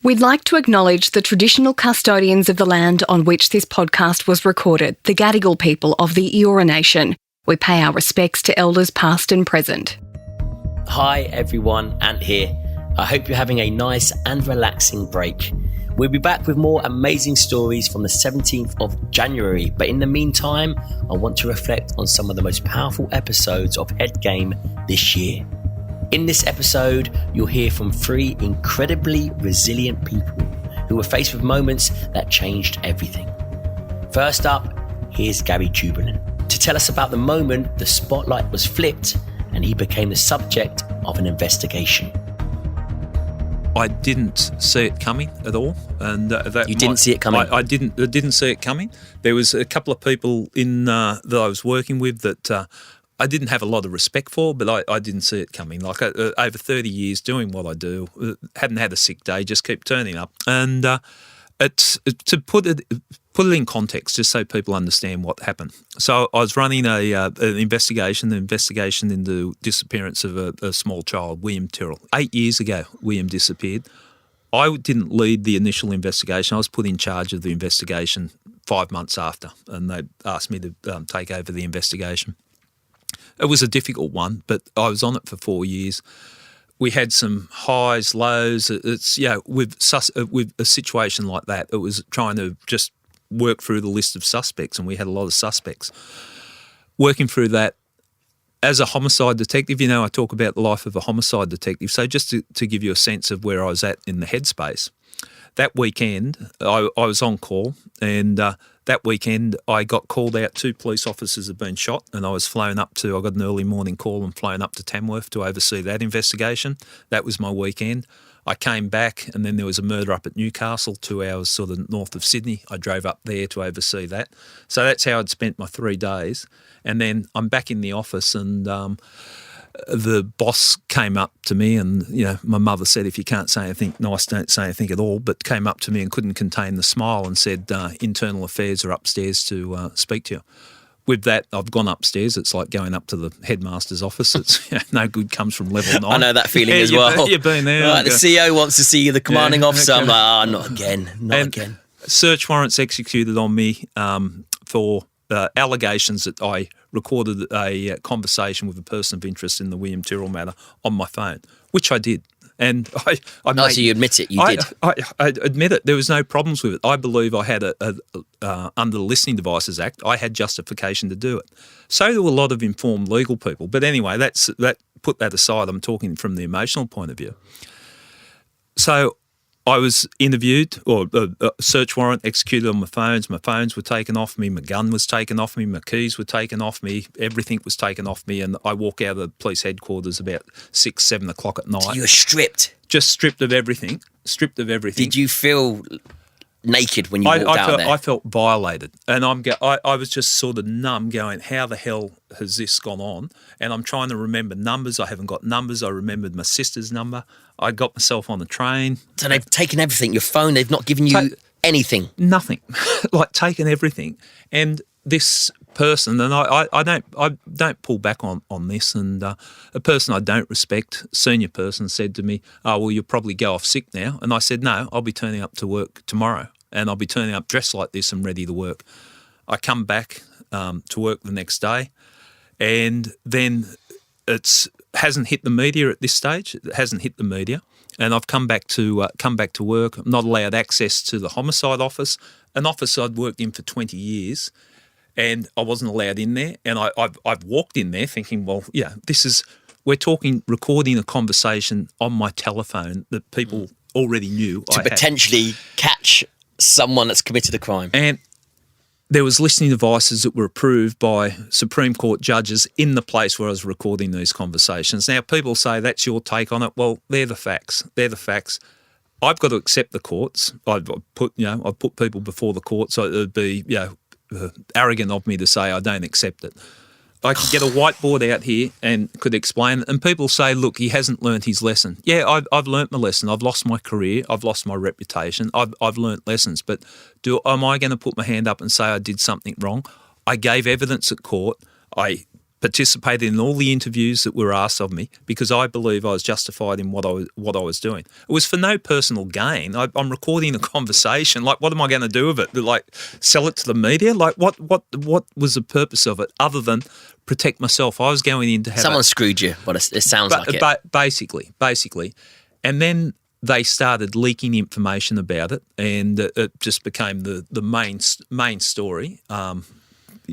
We'd like to acknowledge the traditional custodians of the land on which this podcast was recorded, the Gadigal People of the Eora Nation. We pay our respects to elders past and present. Hi everyone, Ant here. I hope you're having a nice and relaxing break. We'll be back with more amazing stories from the 17th of January, but in the meantime, I want to reflect on some of the most powerful episodes of Head Game this year. In this episode, you'll hear from three incredibly resilient people who were faced with moments that changed everything. First up, here's Gary Jubelin to tell us about the moment the spotlight was flipped and he became the subject of an investigation. I didn't see it coming at all, and you didn't see it coming. I didn't see it coming. There was a couple of people that I was working with that I didn't have a lot of respect for, but I didn't see it coming. Like over 30 years doing what I do, hadn't had a sick day, just keep turning up, and it's to put it in context, just so people understand what happened. So I was running an investigation into disappearance of a small child, William Tyrrell. 8 years ago, William disappeared. I didn't lead the initial investigation. I was put in charge of the investigation 5 months after, and they asked me to take over the investigation. It was a difficult one, but I was on it for 4 years. We had some highs, lows. It's with a situation like that, it was trying to just work through the list of suspects, and we had a lot of suspects. Working through that, as a homicide detective, I talk about the life of a homicide detective. So just to give you a sense of where I was at in the headspace, that weekend I was on call, and that weekend I got called out. 2 police officers had been shot, and I was flown up I got an early morning call and flown up to Tamworth to oversee that investigation. That was my weekend. I came back, and then there was a murder up at Newcastle, 2 hours sort of north of Sydney. I drove up there to oversee that. So that's how I'd spent my 3 days. And then I'm back in the office, and the boss came up to me, and my mother said, if you can't say anything nice, don't say anything at all, but came up to me and couldn't contain the smile and said, internal affairs are upstairs to speak to you. With that, I've gone upstairs. It's like going up to the headmaster's office. It's no good comes from level 9. I know that feeling as well. You've been there. Right, the CEO wants to see you, the commanding officer. Okay. I'm like, not again. Search warrants executed on me for allegations that I recorded a conversation with a person of interest in the William Tyrrell matter on my phone, which I did. And so you admit it, you did? I admit it. There was no problems with it. I believe I had under the Listening Devices Act, I had justification to do it. So there were a lot of informed legal people. But anyway, put that aside. I'm talking from the emotional point of view. So I was interviewed, or a search warrant executed on my phones. My phones were taken off me. My gun was taken off me. My keys were taken off me. Everything was taken off me. And I walk out of the police headquarters about 6, 7 o'clock at night. So you were stripped? Just stripped of everything. Did you feel naked when you walked out there? I felt violated. And I was just sort of numb, going, how the hell has this gone on? And I'm trying to remember numbers. I haven't got numbers. I remembered my sister's number. I got myself on the train. So they've taken everything, your phone, they've not given you anything? Nothing. Like taken everything. And this person, and I don't pull back on this, and a person I don't respect, senior person, said to me, oh, well, you'll probably go off sick now. And I said, no, I'll be turning up to work tomorrow, and I'll be turning up dressed like this and ready to work. I come back to work the next day, and then hasn't hit the media at this stage. It hasn't hit the media, and I've come back to work. I'm not allowed access to the homicide office, an office I'd worked in for 20 years, and I wasn't allowed in there. And I've walked in there thinking, well, we're recording a conversation on my telephone that people already knew to potentially catch someone that's committed a crime. And there was listening devices that were approved by Supreme Court judges in the place where I was recording these conversations. Now, people say that's your take on it. Well, they're the facts. I've got to accept the courts. I've put people before the court, so it'd be arrogant of me to say I don't accept it. I could get a whiteboard out here and could explain it, and people say, look, he hasn't learnt his lesson. Yeah, I've learnt my lesson. I've lost my career. I've lost my reputation. I've learnt lessons. But am I going to put my hand up and say I did something wrong? I gave evidence at court. I participated in all the interviews that were asked of me because I believe I was justified in what I was doing. It was for no personal gain. I'm recording a conversation. Like, what am I going to do with it? Like, sell it to the media? Like, what was the purpose of it other than protect myself? I was going in to have someone screwed you, but it sounds like it. Basically. And then they started leaking information about it, and it just became the main story.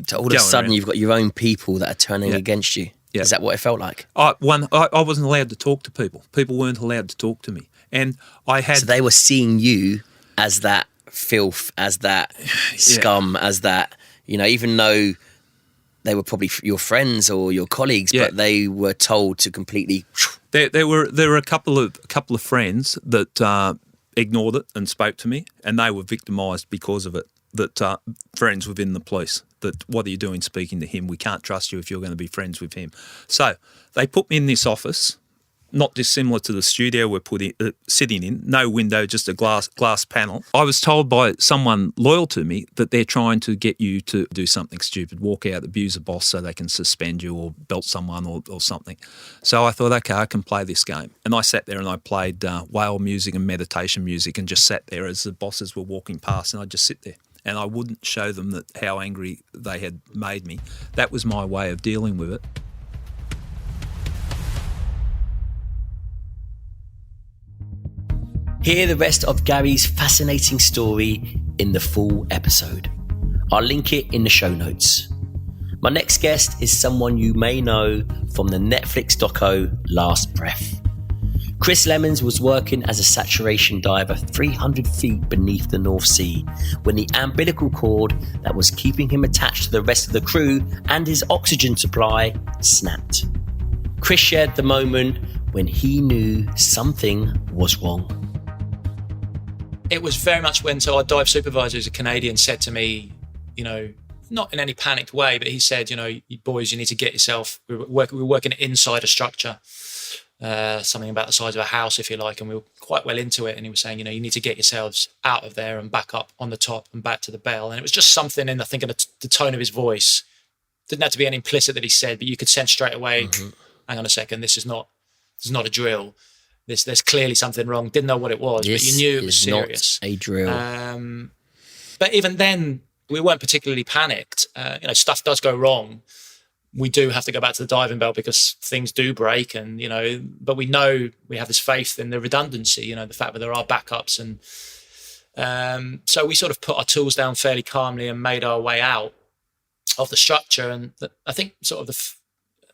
So all of a sudden, you've got your own people that are turning against you. Yeah. Is that what it felt like? I wasn't allowed to talk to people. People weren't allowed to talk to me, and I had. So they were seeing you as that filth, as that scum, as that, even though they were probably your friends or your colleagues, but they were told to completely. There were a couple of friends that ignored it and spoke to me, and they were victimised because of it. That friends within the police, that what are you doing speaking to him? We can't trust you if you're going to be friends with him. So they put me in this office, not dissimilar to the studio we're sitting in, no window, just a glass panel. I was told by someone loyal to me that they're trying to get you to do something stupid, walk out, abuse a boss so they can suspend you or belt someone or something. So I thought, okay, I can play this game. And I sat there and I played whale music and meditation music and just sat there as the bosses were walking past, and I'd just sit there. And I wouldn't show them how angry they had made me. That was my way of dealing with it. Hear the rest of Gary's fascinating story in the full episode. I'll link it in the show notes. My next guest is someone you may know from the Netflix doco Last Breath. Chris Lemons was working as a saturation diver 300 feet beneath the North Sea when the umbilical cord that was keeping him attached to the rest of the crew and his oxygen supply snapped. Chris shared the moment when he knew something was wrong. It was very much when our dive supervisor, who's a Canadian, said to me, not in any panicked way, but he said, boys, you need to get yourself, we were working inside a structure. Something about the size of a house, if you like, and we were quite well into it. And he was saying, you need to get yourselves out of there and back up on the top and back to the bell. And it was just something in, I think, in the tone of his voice. Didn't have to be any implicit that he said, but you could sense straight away, hang on a second, this is not a drill. There's clearly something wrong. Didn't know what it was, but you knew it was serious. Not a drill. But even then, we weren't particularly panicked. Stuff does go wrong. We do have to go back to the diving bell because things do break, and but we know we have this faith in the redundancy, the fact that there are backups, and so we sort of put our tools down fairly calmly and made our way out of the structure. And I think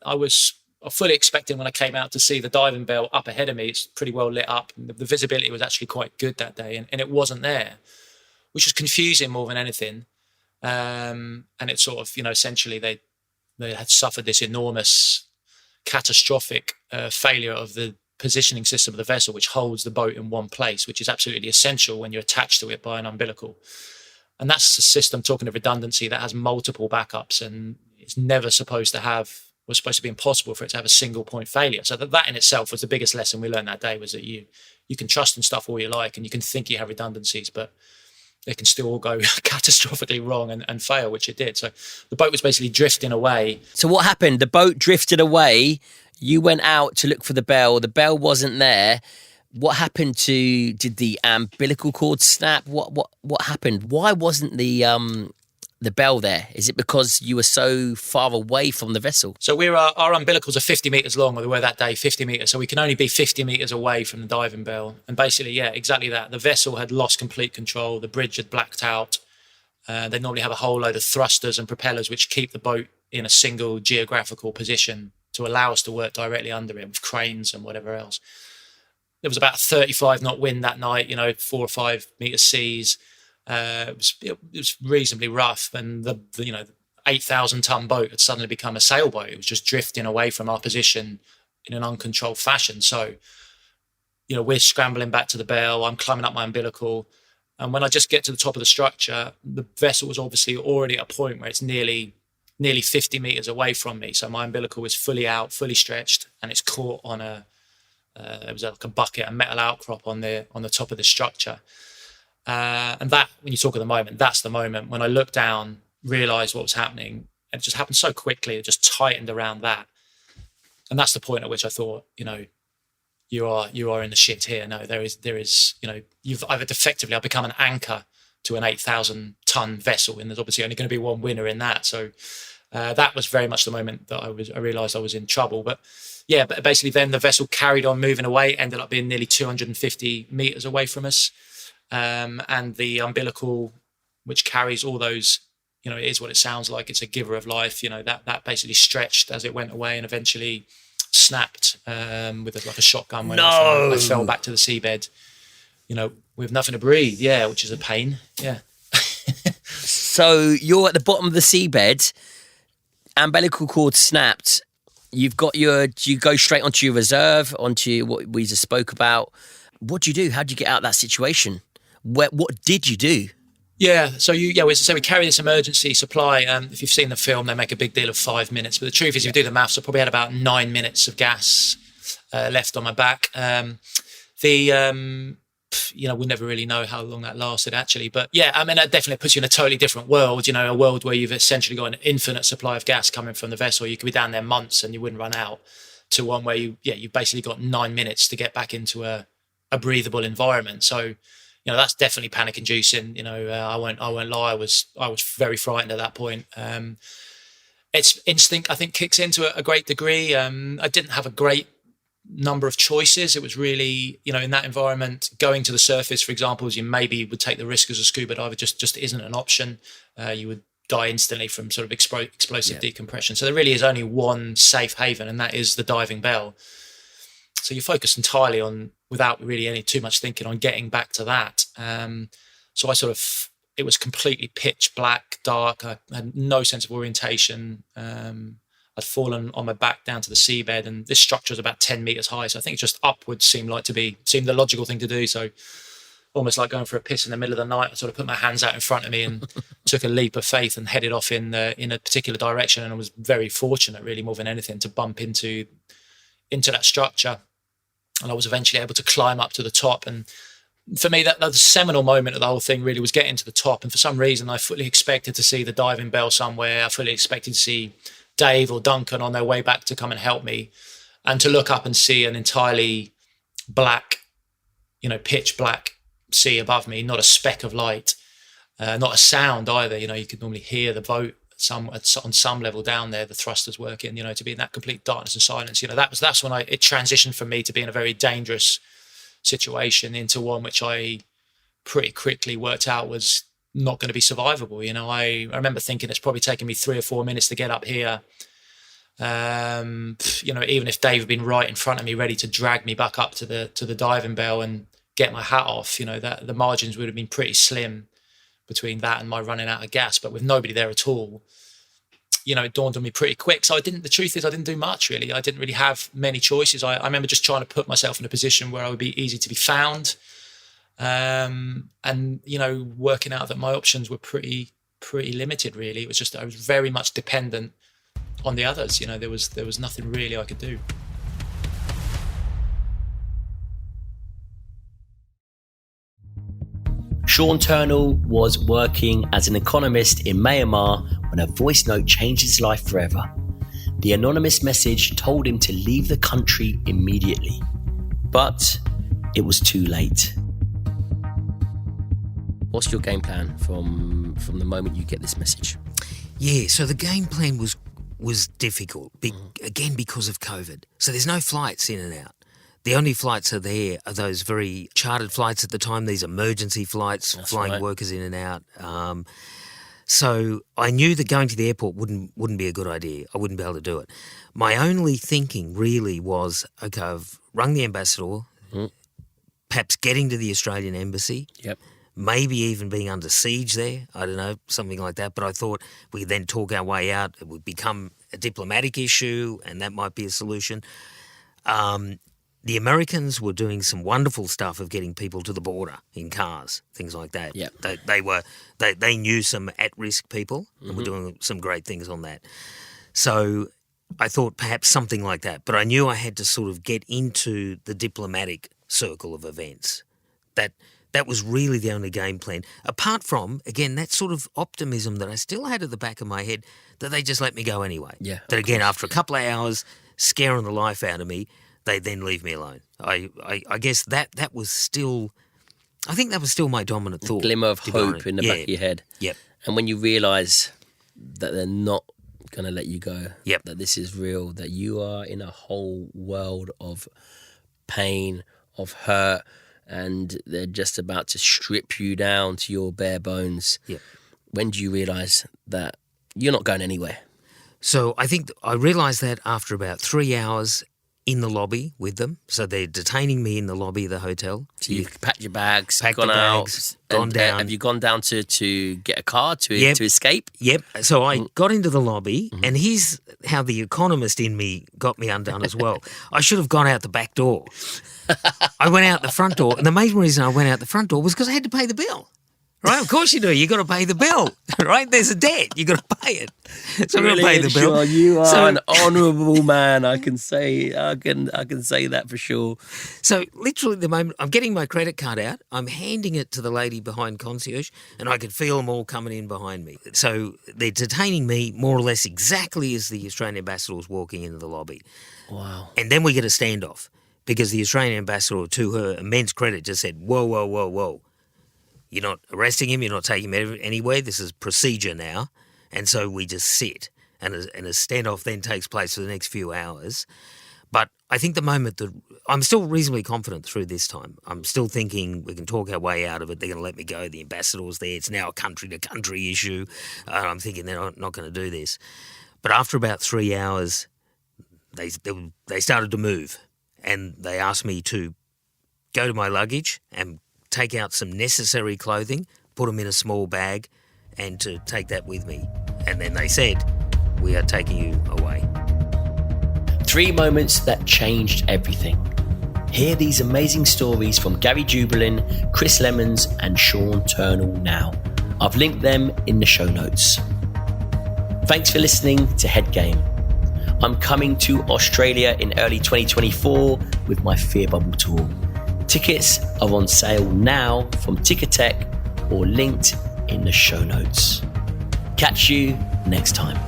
I was fully expecting when I came out to see the diving bell up ahead of me. It's pretty well lit up, and the visibility was actually quite good that day, and it wasn't there, which was confusing more than anything. And it's sort of essentially they had suffered this enormous catastrophic failure of the positioning system of the vessel, which holds the boat in one place, which is absolutely essential when you're attached to it by an umbilical. And that's a system, talking of redundancy, that has multiple backups, and it's never supposed to be impossible for it to have a single point failure. So that in itself was the biggest lesson we learned that day, was that you can trust in stuff all you like, and you can think you have redundancies, but they can still all go catastrophically wrong and fail, which it did. So the boat was basically drifting away. So what happened? The boat drifted away. You went out to look for the bell. The bell wasn't there. What happened did the umbilical cord snap? What happened? Why wasn't the bell there? Is it because you were so far away from the vessel? So our umbilicals are 50 metres long, or they were that day 50 metres. So we can only be 50 metres away from the diving bell. And basically, exactly that. The vessel had lost complete control. The bridge had blacked out. They normally have a whole load of thrusters and propellers which keep the boat in a single geographical position to allow us to work directly under it with cranes and whatever else. There was about a 35 knot wind that night, 4 or 5 metre seas. It was reasonably rough, and the 8,000 ton boat had suddenly become a sailboat. It was just drifting away from our position in an uncontrolled fashion. So, we're scrambling back to the bell. I'm climbing up my umbilical, and when I just get to the top of the structure, the vessel was obviously already at a point where it's nearly 50 meters away from me. So my umbilical is fully out, fully stretched, and it's caught on it was like a bucket, a metal outcrop on the top of the structure. And that, when you talk of the moment, that's the moment when I looked down, realised what was happening, and And it just happened so quickly. It just tightened around that. And that's the point at which I thought, you are in the shit here. No, there is, I've become an anchor to an 8,000-ton vessel, and there's obviously only going to be one winner in that. So that was very much the moment that I realised I was in trouble. But yeah, but basically then the vessel carried on moving away, ended up being nearly 250 metres away from us. And the umbilical, which carries all those, it is what it sounds like. It's a giver of life. That basically stretched as it went away and eventually snapped with a shotgun went off. And I fell back to the seabed, with nothing to breathe. Yeah, which is a pain. Yeah. So you're at the bottom of the seabed, umbilical cord snapped. Do you go straight onto your reserve, onto what we just spoke about? What do you do? How did you get out of that situation? What did you do? Yeah, so we carry this emergency supply. If you've seen the film, they make a big deal of 5 minutes. But the truth is, if you do the maths, I probably had about 9 minutes of gas left on my back. We'll never really know how long that lasted, actually. But yeah, I mean, that definitely puts you in a totally different world. A world where you've essentially got an infinite supply of gas coming from the vessel. You could be down there months and you wouldn't run out. To one where you've basically got 9 minutes to get back into a breathable environment. So. That's definitely panic inducing. I won't lie. I was very frightened at that point. It's instinct, I think, kicks into a great degree. I didn't have a great number of choices. It was really, in that environment, going to the surface, for example, you maybe would take the risk as a scuba diver, just isn't an option. You would die instantly from sort of explosive decompression. So there really is only one safe haven, and that is the diving bell. So you focus entirely on, without really too much thinking, on getting back to that. So it was completely pitch black, dark. I had no sense of orientation. I'd fallen on my back down to the seabed, and this structure was about 10 meters high. So I think just upwards seemed the logical thing to do. So almost like going for a piss in the middle of the night, I sort of put my hands out in front of me and took a leap of faith and headed off in a particular direction. And I was very fortunate, really, more than anything, to bump into that structure. And I was eventually able to climb up to the top. And for me, that the seminal moment of the whole thing really was getting to the top. And for some reason, I fully expected to see the diving bell somewhere. I fully expected to see Dave or Duncan on their way back to come and help me, and to look up and see an entirely black, pitch black sea above me, not a speck of light, not a sound either. You could normally hear the boat on some level down there, the thrusters working, to be in that complete darkness and silence. That's when it transitioned from me to being a very dangerous situation into one which I pretty quickly worked out was not going to be survivable. I remember thinking it's probably taken me 3 or 4 minutes to get up here. Even if Dave had been right in front of me, ready to drag me back up to the diving bell and get my hat off, that the margins would have been pretty slim between that and my running out of gas. But with nobody there at all, it dawned on me pretty quick. So the truth is I didn't do much, really. I didn't really have many choices. I remember just trying to put myself in a position where I would be easy to be found. And working out that my options were pretty limited, really. It was just, I was very much dependent on the others. There was nothing really I could do. Sean Turnell was working as an economist in Myanmar when a voice note changed his life forever. The anonymous message told him to leave the country immediately, but it was too late. What's your game plan from the moment you get this message? Yeah, so the game plan was difficult, again because of COVID. So there's no flights in and out. The only flights are those very chartered flights at the time, these emergency flights, that's flying right. Workers in and out. So I knew that going to the airport wouldn't be a good idea. I wouldn't be able to do it. My only thinking really was, okay, I've rung the ambassador, perhaps getting to the Australian embassy, maybe even being under siege there, I don't know, something like that. But I thought we could then talk our way out. It would become a diplomatic issue and that might be a solution. The Americans were doing some wonderful stuff of getting people to the border in cars, things like that. Yeah. They knew some at-risk people and were doing some great things on that. So I thought perhaps something like that. But I knew I had to sort of get into the diplomatic circle of events. That That was really the only game plan. Apart from, again, that sort of optimism that I still had at the back of my head that they just let me go anyway. Yeah. That again, after a couple of hours scaring the life out of me, they then leave me alone. I guess that was still, I think that was still my dominant thought. Glimmer of hope in the back of your head. Yep. And when you realise that they're not going to let you go, yep. that this is real, that you are in a whole world of pain, of hurt, and they're just about to strip you down to your bare bones. Yep. When do you realise that you're not going anywhere? So I think I realised that after about 3 hours in the lobby with them. So they're detaining me in the lobby of the hotel. So you've packed your bags, packed gone the out, bags, gone down. Have you gone down to get a car to escape? Yep. So I got into the lobby, and here's how the economist in me got me undone as well. I should have gone out the back door. I went out the front door, and the main reason I went out the front door was because I had to pay the bill. Right, of course you do. You got to pay the bill, right? There's a debt. You got to pay it. So I'm going to pay the bill. Sure, you are an honourable man. I can say that for sure. So literally, the moment I'm getting my credit card out, I'm handing it to the lady behind concierge, and I could feel them all coming in behind me. So they're detaining me more or less exactly as the Australian ambassador was walking into the lobby. Wow! And then we get a standoff because the Australian ambassador, to her immense credit, just said, "Whoa, whoa, whoa, whoa. You're not arresting him, you're not taking him anywhere, this is procedure now." And so we just sit, and a standoff then takes place for the next few hours. But I think the moment that I'm still reasonably confident through this time. I'm still thinking we can talk our way out of it. They're going to let me go. The ambassador's there. It's now a country-to-country issue. I'm thinking they're not going to do this. But after about 3 hours, they started to move, and they asked me to go to my luggage and take out some necessary clothing, put them in a small bag, and to take that with me. And then they said, "We are taking you away." 3 moments that changed everything. Hear these amazing stories from Gary Jubelin, Chris Lemons and Sean Turnell now. I've linked them in the show notes. Thanks for listening to Head Game. I'm coming to Australia in early 2024 with my Fear Bubble tour. Tickets are on sale now from Ticketek or linked in the show notes. Catch you next time.